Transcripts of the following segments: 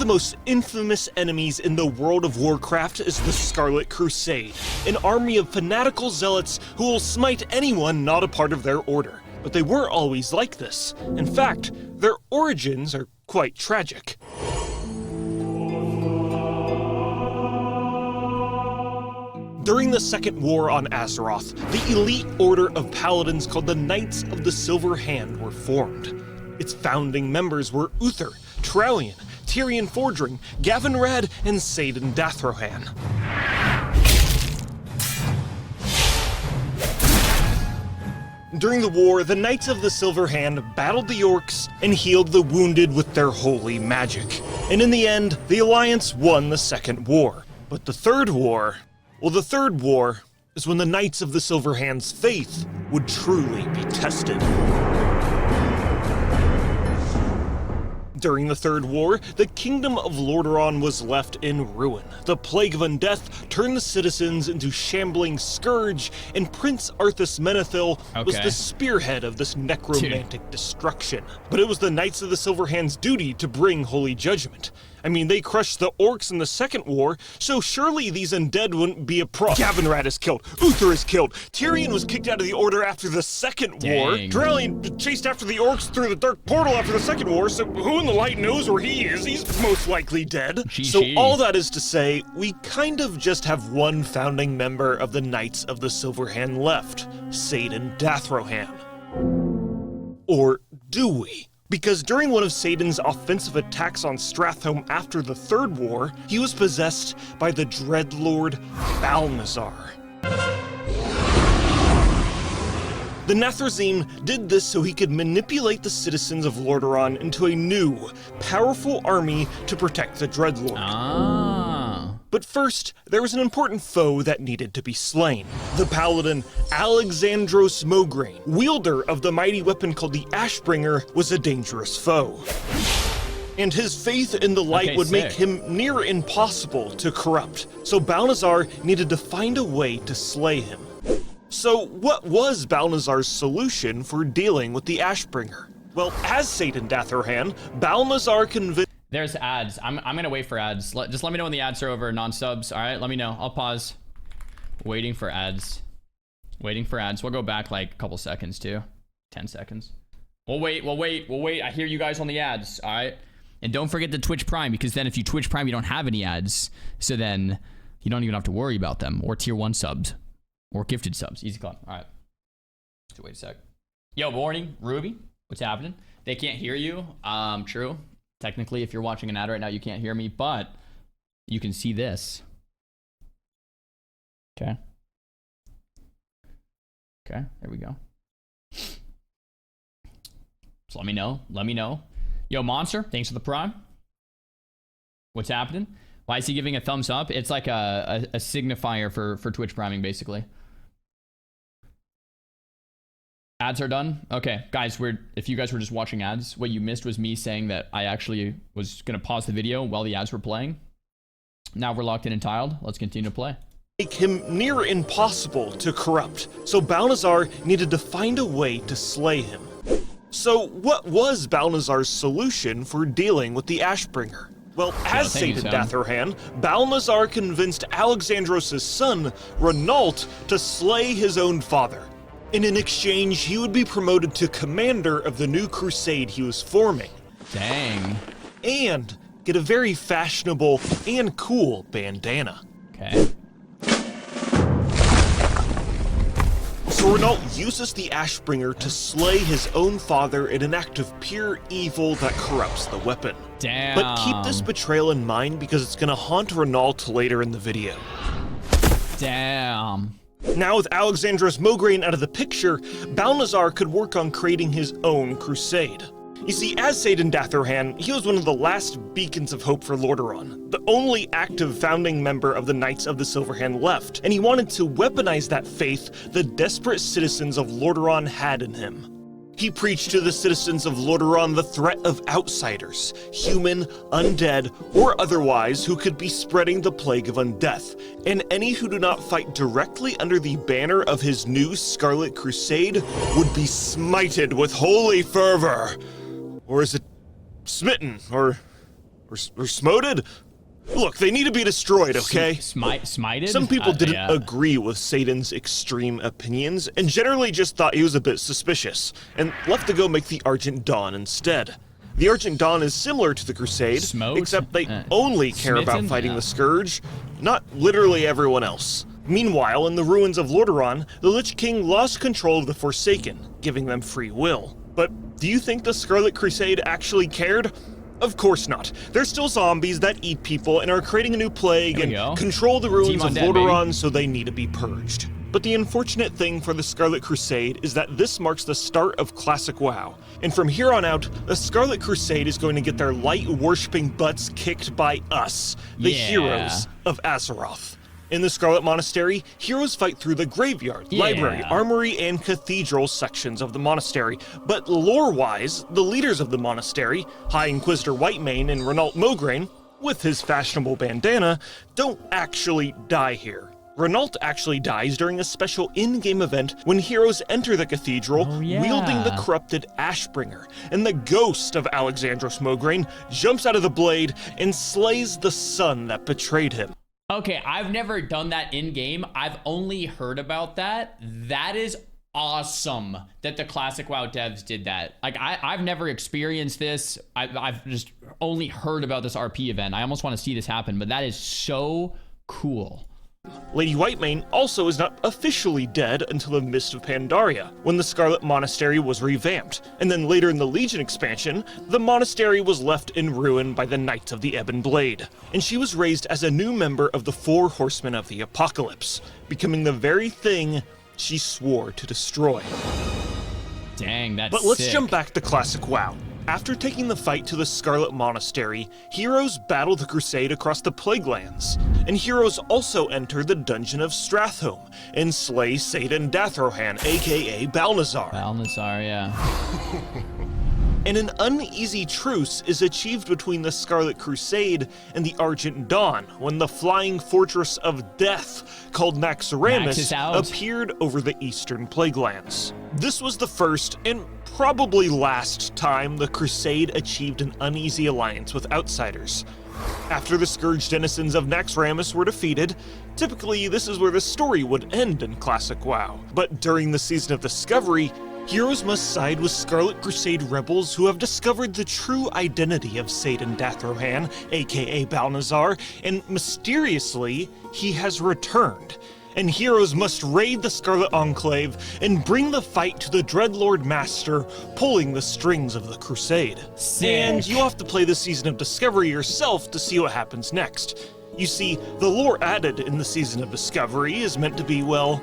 The most infamous enemies in the world of Warcraft is the Scarlet Crusade, an army of fanatical zealots who will smite anyone not a part of their order. But they weren't always like this. In fact, their origins are quite tragic. During the Second War on Azeroth, the elite order of paladins called the Knights of the Silver Hand were formed. Its founding members were Uther, Trallian, Tyrion Fordring, Gavin Rad, and Saidan Dathrohan. During the war, the Knights of the Silver Hand battled the orcs and healed the wounded with their holy magic. And in the end, the Alliance won the Second War. But the Third War, well, the Third War is when the Knights of the Silver Hand's faith would truly be tested. During the Third War, the Kingdom of Lordaeron was left in ruin. The Plague of Undeath turned the citizens into shambling scourge, and Prince Arthas Menethil was the spearhead of this necromantic destruction. But it was the Knights of the Silver Hand's duty to bring holy judgment. I mean, they crushed the orcs in the Second War, so surely these undead wouldn't be a problem. Gavin Rad is killed, Uther is killed, Tyrion was kicked out of the Order after the Second War, Trallian chased after the orcs through the Dark Portal after the Second War, so who in the light knows where he is? He's most likely dead. So all that is to say, we kind of just have one founding member of the Knights of the Silver Hand left, Saidan Dathrohan. Or do we? Because during one of Saidan's offensive attacks on Stratholme after the Third War, he was possessed by the Dreadlord Balnazzar. The Nathrezim did this so he could manipulate the citizens of Lordaeron into a new, powerful army to protect the Dreadlord. But first, there was an important foe that needed to be slain. The paladin Alexandros Mograine, wielder of the mighty weapon called the Ashbringer, was a dangerous foe. And his faith in the light would make him near impossible to corrupt, so Balnazzar needed to find a way to slay him. So what was Balnazzar's solution for dealing with the Ashbringer? Well, as Saidan Dathrohan, Balnazzar convinced— There's ads. I'm gonna wait for ads. Just let me know when the ads are over. Non-subs. All right, let me know. I'll pause. Waiting for ads. Waiting for ads. We'll go back like a couple seconds too. 10 seconds. We'll wait. I hear you guys on the ads. All right. And don't forget the Twitch Prime, because then if you Twitch Prime, you don't have any ads. So then you don't even have to worry about them. Or tier 1 subs. Or gifted subs. Easy call. All right. So wait a sec. Yo, morning, Ruby. What's happening? They can't hear you. True. Technically, if you're watching an ad right now, you can't hear me, but you can see this. Okay. Okay, there we go. So let me know. Let me know. Yo, Monster, thanks for the prime. What's happening? Why is he giving a thumbs up? It's like a signifier for Twitch priming, basically. Ads are done? Okay, guys, if you guys were just watching ads, what you missed was me saying that I actually was going to pause the video while the ads were playing. Now we're locked in and tiled. Let's continue to play. Make him near impossible to corrupt, so Balnazzar needed to find a way to slay him. So what was Balnazzar's solution for dealing with the Ashbringer? Well, as Saidan Dathrohan, Balnazzar convinced Alexandros' son, Renault, to slay his own father. And in exchange, he would be promoted to commander of the new crusade he was forming. Dang. And get a very fashionable and cool bandana. Okay. So Renault uses the Ashbringer to slay his own father in an act of pure evil that corrupts the weapon. Damn. But keep this betrayal in mind because it's gonna haunt Renault later in the video. Damn. Now with Alexandros Mograine out of the picture, Balnazzar could work on creating his own crusade. You see, as Saidan Dathrohan, he was one of the last beacons of hope for Lordaeron, the only active founding member of the Knights of the Silver Hand left, and he wanted to weaponize that faith the desperate citizens of Lordaeron had in him. He preached to the citizens of Lordaeron the threat of outsiders, human, undead, or otherwise, who could be spreading the plague of undeath, and any who do not fight directly under the banner of his new Scarlet Crusade would be smited with holy fervor. Or is it smitten, or Or smoted? Look, they need to be destroyed, okay? Smited? Some people didn't yeah. agree with Satan's extreme opinions and generally just thought he was a bit suspicious and left to go make the Argent Dawn instead. The Argent Dawn is similar to the Crusade, Smoked? except they only care about Smitten? fighting Yeah. the Scourge, not literally everyone else. Meanwhile, in the ruins of Lordaeron, the Lich King lost control of the Forsaken, giving them free will. But do you think the Scarlet Crusade actually cared? Of course not. They're still zombies that eat people and are creating a new plague There we and go. control the ruins Team of Undead, Lordaeron, so they need to be purged. But the unfortunate thing for the Scarlet Crusade is that this marks the start of Classic WoW. And from here on out, the Scarlet Crusade is going to get their light-worshipping butts kicked by us, the Yeah. heroes of Azeroth. In the Scarlet Monastery, heroes fight through the graveyard, library, armory, and cathedral sections of the monastery. But lore-wise, the leaders of the monastery, High Inquisitor Whitemane and Renault Mograine, with his fashionable bandana, don't actually die here. Renault actually dies during a special in-game event when heroes enter the cathedral wielding the corrupted Ashbringer, and the ghost of Alexandros Mograine jumps out of the blade and slays the son that betrayed him. Okay, I've never done that in game. I've only heard about that. That is awesome that the Classic WoW devs did that. Like, I've never experienced this. I've just only heard about this RP event. I almost want to see this happen, but that is so cool. Lady Whitemane also is not officially dead until the Mist of Pandaria, when the Scarlet Monastery was revamped, and then later in the Legion expansion, the monastery was left in ruin by the Knights of the Ebon Blade, and she was raised as a new member of the Four Horsemen of the Apocalypse, becoming the very thing she swore to destroy. Dang, that's But let's sick. jump back to Classic WoW. After taking the fight to the Scarlet Monastery, heroes battle the Crusade across the Plaguelands, and heroes also enter the Dungeon of Stratholme and slay Satan Dathrohan, aka Balnazar. Balnazar, yeah. And an uneasy truce is achieved between the Scarlet Crusade and the Argent Dawn when the flying fortress of death called Max Naxxramas is out. appeared over the eastern Plaguelands. This was the first and probably last time the Crusade achieved an uneasy alliance with outsiders. After the Scourge denizens of Naxxramas were defeated, typically this is where the story would end in Classic WoW. But during the Season of Discovery, heroes must side with Scarlet Crusade rebels who have discovered the true identity of Satan Dathrohan, aka Balnazar, and mysteriously, he has returned. And heroes must raid the Scarlet Enclave and bring the fight to the Dreadlord Master, pulling the strings of the Crusade. Sick. And you have to play the Season of Discovery yourself to see what happens next. You see, the lore added in the Season of Discovery is meant to be, well,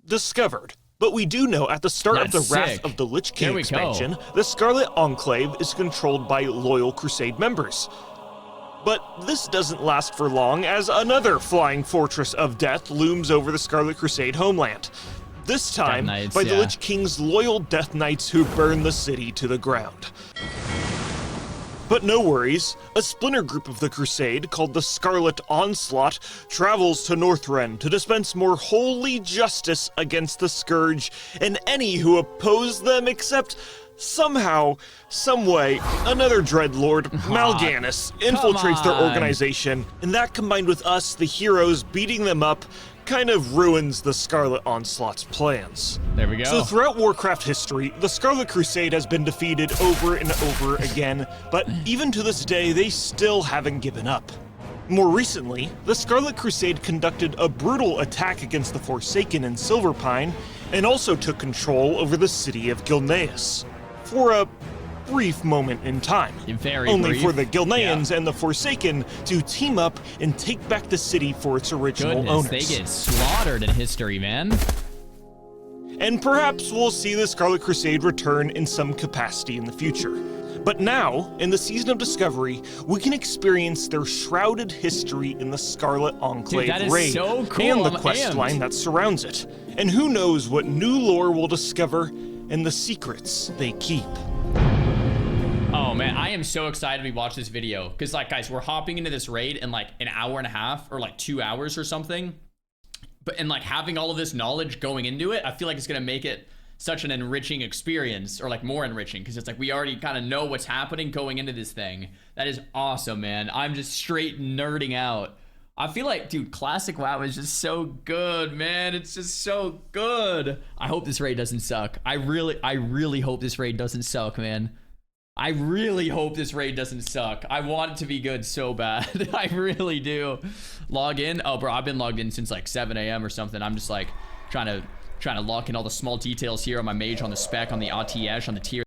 discovered. But we do know at the start of That's the Wrath sick. of the Lich There King we expansion, go. the Scarlet Enclave is controlled by loyal Crusade members. But this doesn't last for long, as another flying fortress of death looms over the Scarlet Crusade homeland. This time, Knights, by the yeah. Lich King's loyal Death Knights who burn the city to the ground. But no worries, a splinter group of the Crusade, called the Scarlet Onslaught, travels to Northrend to dispense more holy justice against the Scourge and any who oppose them, except somehow, someway, another Dreadlord, Mal'Ganis, infiltrates their on. organization, and that combined with us, the heroes, beating them up, kind of ruins the Scarlet Onslaught's plans. There we go. So throughout Warcraft history, the Scarlet Crusade has been defeated over and over again, but even to this day, they still haven't given up. More recently, the Scarlet Crusade conducted a brutal attack against the Forsaken in Silverpine, and also took control over the city of Gilneas. For a brief moment in time. Very only brief. for the Gilneans and the Forsaken to team up and take back the city for its original Goodness, owners. they get slaughtered in history, man. And perhaps we'll see the Scarlet Crusade return in some capacity in the future. But now, in the Season of Discovery, we can experience their shrouded history in the Scarlet Enclave that is raid so cool, and the I'm quest amped. line that surrounds it. And who knows what new lore we'll discover and the secrets they keep. Oh man, I am so excited we watch this video. Because like guys, we're hopping into this raid in like an hour and a half or like 2 hours or something. And like having all of this knowledge going into it, I feel like it's gonna make it such an enriching experience, or like more enriching, because it's like we already kind of know what's happening going into this thing. That is awesome, man. I'm just straight nerding out. I feel like, dude, classic WoW is just so good, man. It's just so good. I hope this raid doesn't suck. I really hope this raid doesn't suck, man. I really hope this raid doesn't suck. I want it to be good so bad. I really do. Log in? Oh, bro, I've been logged in since like 7 a.m. or something. I'm just like trying to lock in all the small details here on my mage, on the spec, on the ATS, on the tier.